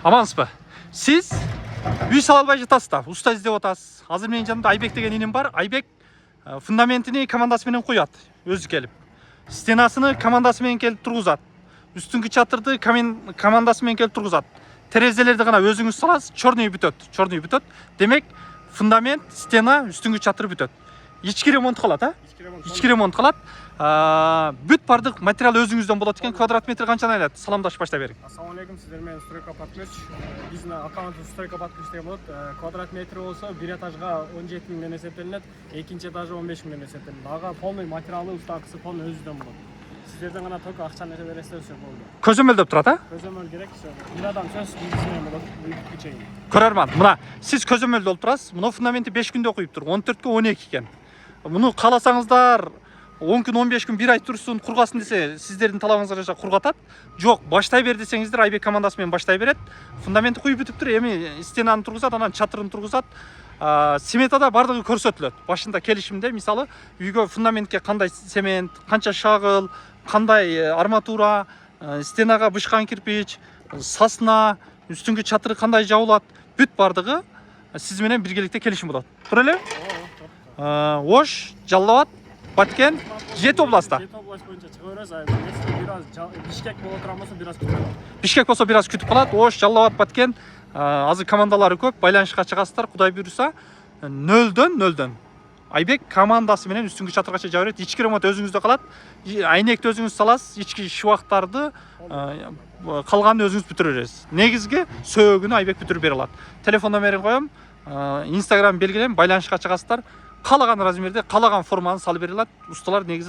Амансызбы? Сіз үй сала албай жатасыздар, уста іздеп отасыз. Азыр менің жанымда Айбек деген инем бар. Айбек фундаментini командасымен қояды, өзі келіп. Стенасыны командасымен келіп тұрғызады. Үстіңгі чатырды командасымен келіп тұрғызады. Терезелерді ғана өзіңіз саласыз, черный бүтөт. Демек, фундамент, стена, үстіңгі чатыр бүтөт. Ички ремонт кылат, ички ремонт кылат. Бүт бардык материал өзүңүздөн болот экен. Квадрат метр канчаны айлат? Саламдашып баштап бериң. Ассаламу алейкум, сиздер менен стройка подключ. Биздин аккаунт стройка подключ деген болот. Квадрат метр болсо бир этажга 17 миңден эсептелинет, экинчи этажга 15 миңден эсептелинет. Ага полный материалы, уставкасы полный өзүдөн болот. Сиздерден гана только акчаны бересиздер, все болду. Көзөмөлдөп турат, а? Көзөмөл керек, все. Мынадан сөз билгисимен болот, бүткү чейин. Көрөрман, мына сиз көзөмөлдө олуп турасыз. Мына фундаменти 5 күндө куюп тур, 14-кө 12 экен. Муну кааласаңыздар 10 күн, 15 күн, 1 ай турсун, кургасын десе, сиздердин талабыңызга жараша кургатат. Жок, баштай бер десеңиздер, Айбек командасы менен баштай берет. Фундаменти куюп бүтүптүр, эми стенаны тургузат, анан чатырын тургузат. Сметада бардыгы көрсөтүлөт. Башында келишимде, мисалы, үйгө фундаментке кандай цемент, канча шагыл, кандай арматура, стенага бышкан кирпич, сасна, үстүнгү чатыры кандай жабылат, бүт бардыгы сиз менен биргеликте келишим болот. Тура эле? Ош, Жалал Абад, Баткен, 7 областта. 7 область боюнча чыга беребиз. Бир Бишкек боло турган болсо бир аз күтүп калат. Бишкек болсо бир аз күтүп калат. Ош, Жалал Абад, Баткен, азыр командалары көп, байланышка чыгасыздар, Кудай буйруса, 0-0. Айбек командасы менен үстүнгү чатыргача жаба берет. Ички ремонт өзүңүздө калат. Айнекти өзүңүз саласыз, ички шубактарды калганын өзүңүз бүтүрө бересиз. Негизги сөөгүнү Айбек бүтүрүп бере алат. Телефон номерин коем, Instagram белгилем, байланышка чыгасыздар. Каалаган размерде, каалаган форманы салып бере алат. Усталар негизи